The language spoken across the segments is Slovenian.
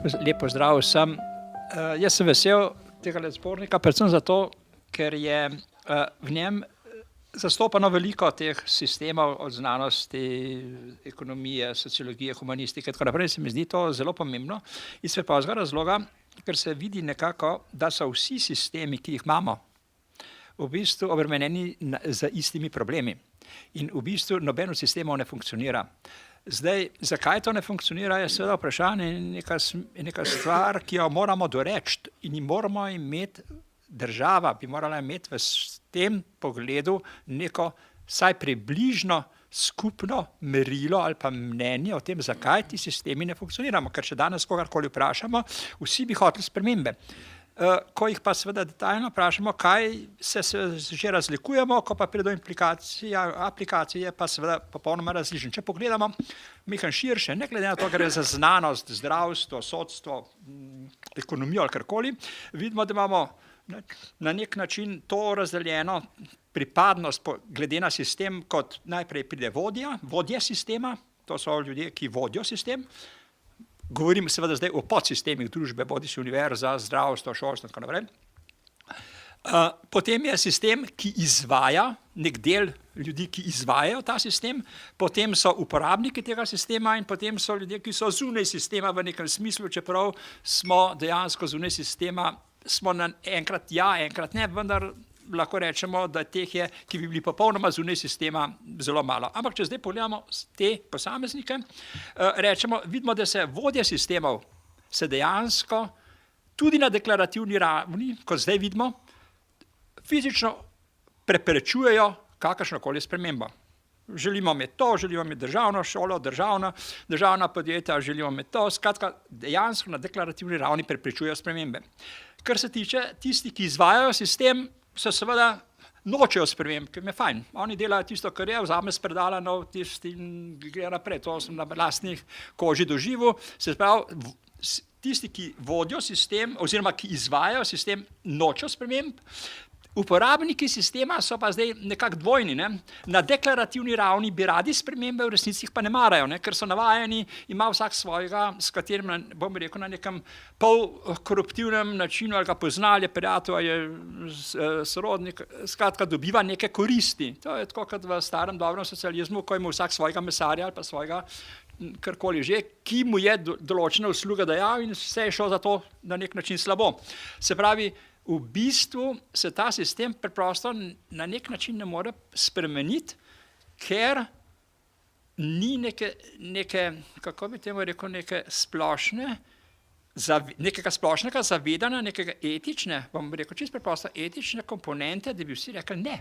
Lep pozdrav vsem. Jaz sem vesel tega zbornika, predvsem zato, ker je v njem zastopano veliko teh sistemov od znanosti, ekonomije, sociologije, humanistike, tako naprej. Se mi zdi to zelo pomembno iz preprostega razloga, ker se vidi nekako, da so vsi sistemi, ki jih imamo, v bistvu obremenjeni z istimi problemi. In v bistvu noben od sistemov ne funkcionira. Zdaj, zakaj to ne funkcionira, je seveda vprašanje, neka stvar, ki jo moramo doreči in moramo imeti, država bi morala imeti v tem pogledu neko vsaj približno skupno merilo ali pa mnenje o tem, zakaj ti sistemi ne funkcioniramo, ker če danes kogarkoli vprašamo, vsi bi hoteli spremembe. Ko jih pa seveda detaljno vprašamo, kaj se že razlikujemo, ko pa pride do aplikacije, pa seveda popolnoma različen. Če pogledamo nekaj širše, ne glede na to, gre za znanost, zdravstvo, sodstvo, ekonomijo ali karkoli, vidimo, da imamo na nek način to razdeljeno pripadnost glede na sistem, kot najprej pride vodje sistema, to so ljudje, ki vodijo sistem. Govorim seveda zdaj o podsistemih družbe, bodisi univerza, zdravstvo, šolstvo in tako naprej. Potem je sistem, ki izvaja, nek del ljudi, ki izvajajo ta sistem, potem so uporabniki tega sistema in potem so ljudje, ki so zunaj sistema v nekem smislu, čeprav smo dejansko zunaj sistema, smo enkrat ja, enkrat ne, vendar lahko rečemo, da teh je, ki bi bili popolnoma zunaj sistema, zelo malo. Ampak če zdaj pogledamo te posameznike, vidimo, da se vodje sistemov se dejansko tudi na deklarativni ravni, kot zdaj vidimo, fizično preprečujejo kakršnokoli spremembo. Želimo imeti to, želimo imeti državno šolo, državna podjetja, želimo imeti to, skratka, dejansko na deklarativni ravni preprečujejo spremembe. Kar se tiče tistih, ki izvajajo sistem, se seveda nočejo sprememb, ker mi je fajn. Oni delajo tisto, kar je, vzame s predala nov tisti in gre naprej. To sem na lastnih koži doživel. Se pravi, tisti, ki vodijo sistem oziroma ki izvajajo sistem, nočejo sprememb. Uporabniki sistema so pa zdaj nekako dvojni. Ne? Na deklarativni ravni bi radi spremembe, v resnici jih pa ne marajo, ne? Ker so navajeni, ima vsak svojega, s katerim, bom rekel, na nekem polkoruptivnem načinu, ali ga pozna, ali je prijatelj, ali je sorodnik, skratka dobiva neke koristi. To je tako kot v starem dobrem socializmu, ko ima vsak svojega mesarja ali pa svojega karkoli že, ki mu je določena usluga dajal in vse je šlo za to na nek način slabo. Se pravi, v bistvu se ta sistem preprosto na nek način ne more spremeniti, ker ni neke, kako bi temu rekel, nekega splošnega zavedanja, nekega etične, bom rekel čisto preprosto, etične komponente, da bi vsi rekli ne,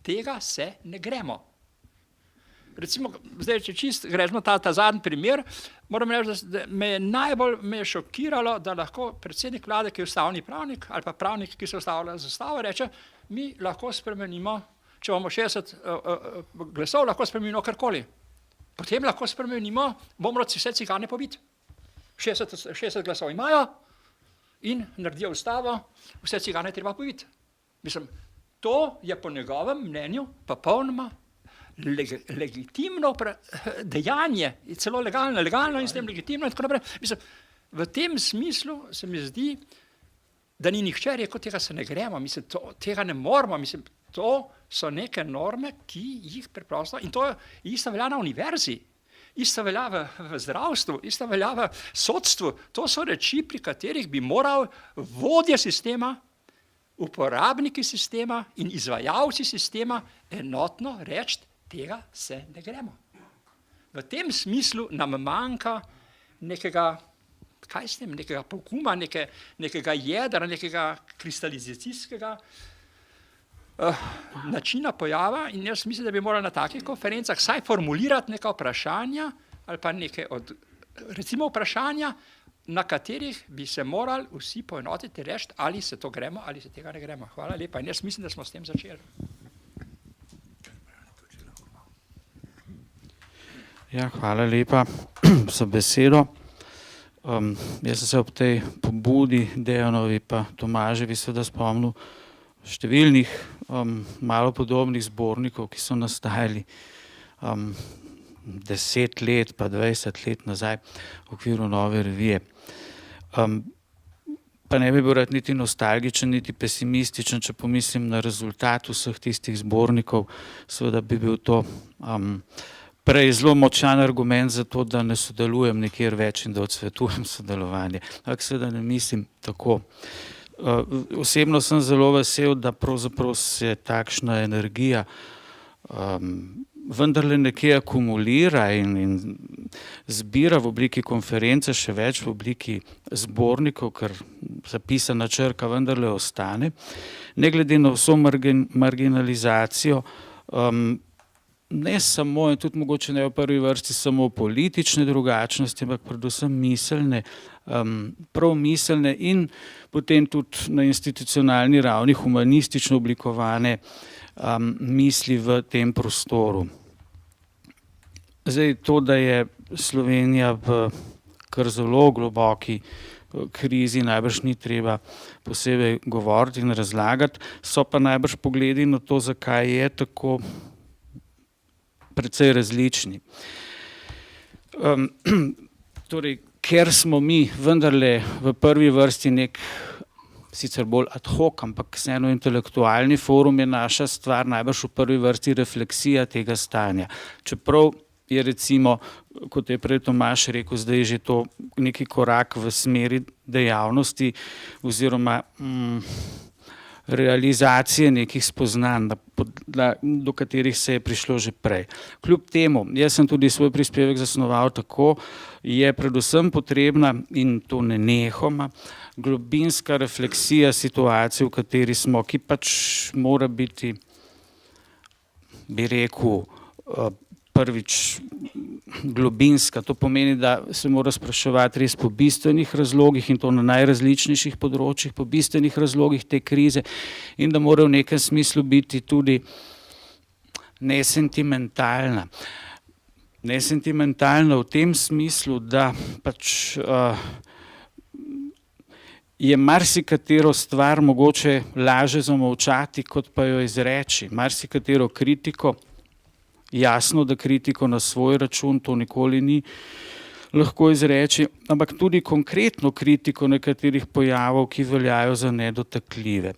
tega se ne gremo. Recimo, zdaj, če čist gremo ta zadnji primer, moram reči, da me je šokiralo, da lahko predsednik vlade, ki je ustavni pravnik, ali pa pravnik, ki se ustavlja z ustavo, reče, mi lahko spremenimo, če imamo 60 glasov, lahko spremenimo karkoli. Potem lahko spremenimo, bomo vse cigane pobiti. 60 glasov imajo in naredijo ustavo, vse cigane treba pobiti. Mislim, to je po njegovem mnenju popolnoma legitimno dejanje, celo legalno in s tem legitimno in tako naprej. Mislim, v tem smislu se mi zdi, da ni nihče rekel, tega se ne gremo, mislim, tega ne moramo, mislim, to so neke norme, ki jih preprosto, in to isto velja na univerzi, isto velja v zdravstvu, isto velja v sodstvu, to so reči, pri katerih bi moral vodja sistema, uporabniki sistema in izvajalci sistema enotno reči, tega se ne gremo. V tem smislu nam manjka nekega, kaj s tem, nekega poguma, nekega jedra, nekega kristalizacijskega načina pojava in jaz mislim, da bi morali na takih konferencah vsaj formulirati neka vprašanja ali pa neke recimo vprašanja, na katerih bi se morali vsi poenotiti reči, ali se to gremo, ali se tega ne gremo. Hvala lepa in jaz mislim, da smo s tem začeli. Ja, hvala lepa za besedo. Jaz sem se ob tej pobudi Dejanovi pa Tomaževi seveda spomnil številnih malo podobnih zbornikov, ki so nastajali 10 let pa 20 let nazaj v okviru Nove revije. Pa ne bi bil rad niti nostalgičen, niti pesimističen, če pomislim na rezultat vseh tistih zbornikov, seveda bi bil to prej zelo močan argument za to, da ne sodelujem nikjer več in da odsvetujem sodelovanje. Ampak seveda ne mislim tako. Osebno sem zelo vesel, da pravzaprav se takšna energija vendarle nekje akumulira in zbira v obliki konference, še več v obliki zbornikov, ker zapisana črka vendarle ostane. Ne glede na vso marginalizacijo, ne samo in tudi mogoče ne v prvi vrsti samo politične drugačnosti, ampak predvsem miselne, prav miselne in potem tudi na institucionalni ravni humanistično oblikovane misli v tem prostoru. Zdaj to, da je Slovenija v kar zelo globoki krizi, najbrž ni treba posebej govoriti in razlagati, so pa najbrž pogledi na to, zakaj je tako, precej različni. Torej, ker smo mi vendarle v prvi vrsti nek sicer bolj ad hoc, ampak vseeno intelektualni forum, je naša stvar najbrž v prvi vrsti refleksija tega stanja. Čeprav je recimo, kot je prej Tomaž rekel, zdaj že to neki korak v smeri dejavnosti oziroma realizacije nekih spoznanj, do katerih se je prišlo že prej. Kljub temu, jaz sem tudi svoj prispevek zasnoval tako, je predvsem potrebna, in to nenehoma, globinska refleksija situacije, v kateri smo, ki pač mora biti, bi rekel, prvič globinska. To pomeni, da se mora spraševati res po bistvenih razlogih in to na najrazličnejših področjih, po bistvenih razlogih te krize in da mora v nekem smislu biti tudi nesentimentalna. Nesentimentalna v tem smislu, da pač je marsikatero stvar mogoče laže zamolčati, kot pa jo izreči. Marsikatero kritiko, jasno, da kritiko na svoj račun, to nikoli ni lahko izreči, ampak tudi konkretno kritiko nekaterih pojavov, ki veljajo za nedotakljive.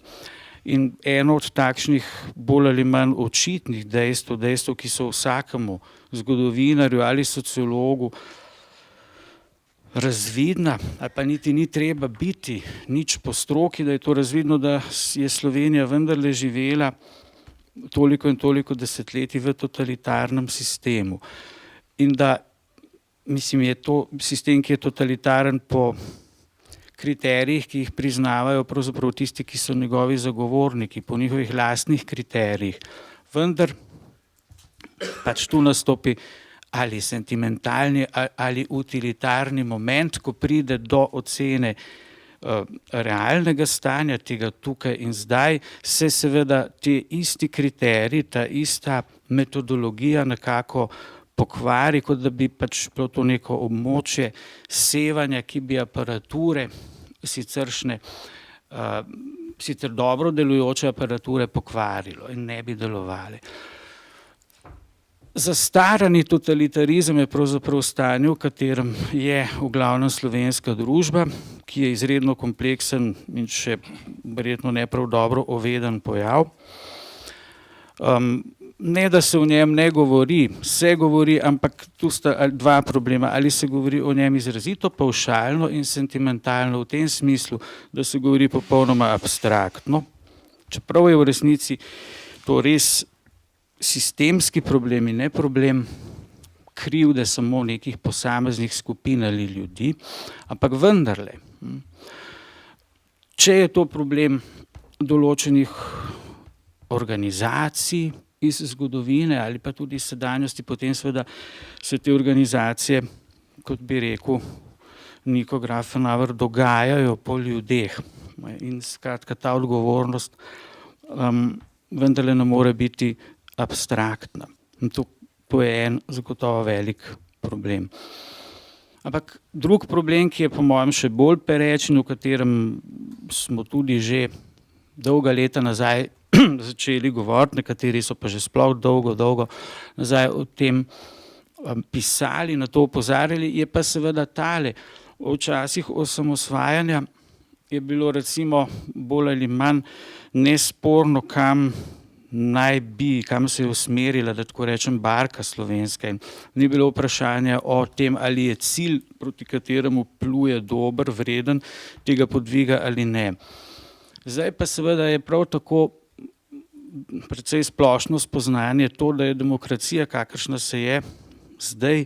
In eno od takšnih bolj ali manj očitnih dejstev, ki so vsakemu zgodovinarju ali sociologu razvidna, ali pa niti ni treba biti nič po stroki, da je to razvidno, da je Slovenija vendarle živela toliko in toliko desetletij v totalitarnem sistemu. In da, mislim, je to sistem, ki je totalitaren po kriterijih, ki jih priznavajo pravzaprav tisti, ki so njegovi zagovorniki, po njihovih lastnih kriterijih. Vendar pač tu nastopi ali sentimentalni ali utilitarni moment, ko pride do ocene realnega stanja, tega tukaj in zdaj, se seveda ti isti kriteriji, ta ista metodologija nekako pokvari, kot da bi pač bilo to neko območje sevanja, ki bi aparature siceršne, sicer dobro delujoče aparature pokvarilo in ne bi delovali. Zastarani totalitarizem je pravzaprav stanje, v katerem je v glavnem slovenska družba, ki je izredno kompleksen in še verjetno ne prav dobro oveden pojav. Ne, da se o njem ne govori, se govori, ampak tu sta dva problema. Ali se govori o njem izrazito pavšalno in sentimentalno v tem smislu, da se govori popolnoma abstraktno, čeprav je v resnici to res sistemski problem in ne problem krivde samo nekih posameznih skupin ali ljudi, ampak vendarle, če je to problem določenih organizacij iz zgodovine ali pa tudi sedanjosti, potem seveda se te organizacije, kot bi rekel Niko Grafenauer, dogajajo po ljudeh. In skratka ta odgovornost vendarle ne more biti abstraktna. To je en zagotovo velik problem. Ampak drug problem, ki je po mojem še bolj pereč in o katerem smo tudi že dolga leta nazaj začeli govoriti, nekateri so pa že sploh dolgo nazaj o tem pisali, na to opozarjali, je pa seveda tale. V časih osamosvajanja je bilo recimo bolj ali manj nesporno, kam se je usmerila, da tako rečem, barka slovenska. In ni bilo vprašanja o tem, ali je cilj, proti kateremu pluje, dober, vreden tega podviga ali ne. Zdaj pa seveda je prav tako precej splošno spoznanje to, da je demokracija, kakršna se je zdaj,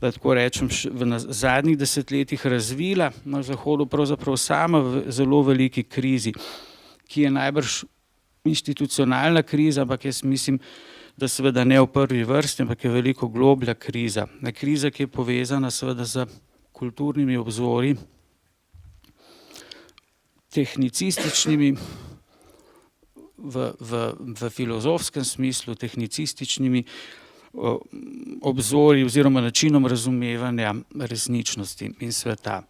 da tako rečem, v zadnjih desetletjih razvila na Zahodu, pravzaprav sama v zelo veliki krizi, ki je najbrž institucionalna kriza, ampak jaz mislim, da seveda ne v prvi vrsti, ampak je veliko globlja kriza. Kriza, ki je povezana seveda z kulturnimi obzori, tehnicističnimi, v filozofskem smislu, tehnicističnimi obzori oziroma načinom razumevanja resničnosti in sveta.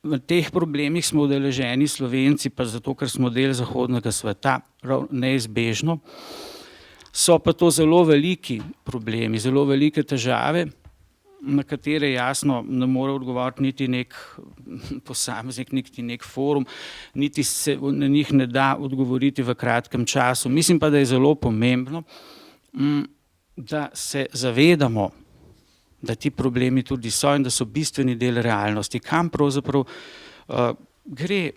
V teh problemih smo udeleženi Slovenci, pa zato, ker smo del zahodnega sveta, neizbežno. So pa to zelo veliki problemi, zelo velike težave, na katere jasno ne more odgovoriti niti nek posameznik, niti nek forum, niti se na njih ne da odgovoriti v kratkem času. Mislim pa, da je zelo pomembno, da se zavedamo, da ti problemi tudi so in da so bistveni del realnosti. Kam pravzaprav gre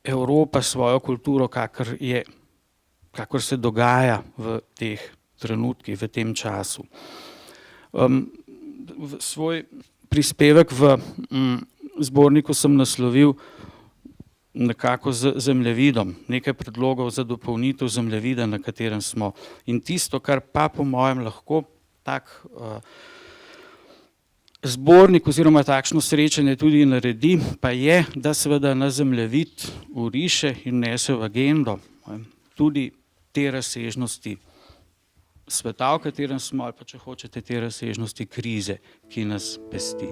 Evropa svojo kulturo, kakor se dogaja v teh trenutkih, v tem času. Svoj prispevek v zborniku sem naslovil nekako z zemljevidom, nekaj predlogov za dopolnitev zemljevida, na katerem smo. In tisto, kar pa po mojem lahko tak zbornik oziroma takšno srečanje tudi naredi, pa je, da seveda na zemljevid vriše in nese v agendo tudi te razsežnosti sveta, v katerem smo, ali pa če hočete te razsežnosti krize, ki nas pesti.